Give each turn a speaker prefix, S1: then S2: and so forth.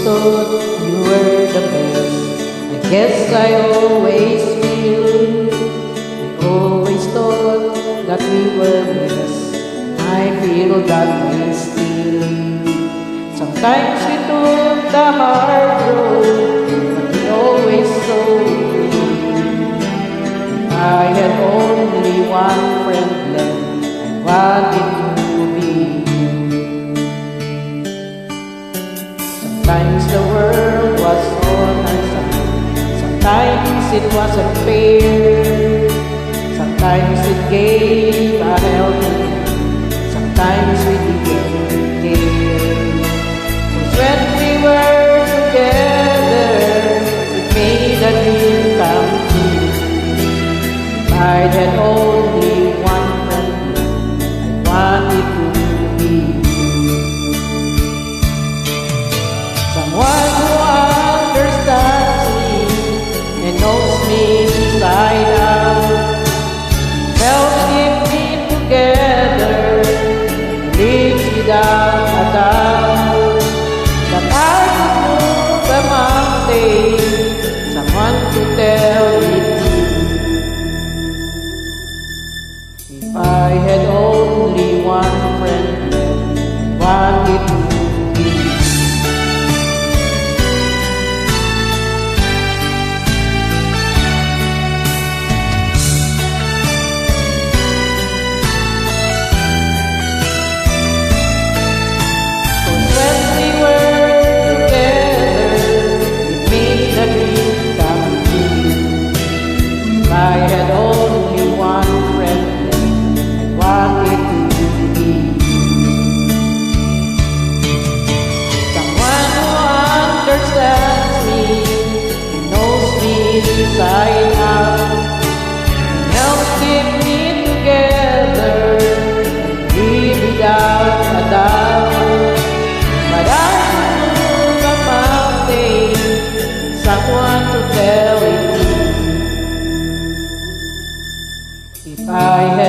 S1: thought you were the best. I guess I always will. I always thought that we were blessed. I feel that way still. Sometimes we took the hard road, but we always saw it. I had only one friend left, I wanted to be you. Sometimes the world was on our side, sometimes it was unfair, sometimes it gave a helping hand, sometimes we didn't care. 'Cause when we were together, it made a dream come true. I had only one friend left, I wanted to be you. Someone who understands me and knows me inside out, helps keep me together, lives without a doubt, that I could move a mountain, someone to tell it to. If I had only one friend left, I wanted to be you. I had only one friend left, I wanted to be someone who understands me and knows me inside out, and helps keep me together, live without a doubt. But I could move a mountain, someone to tell it to. If I had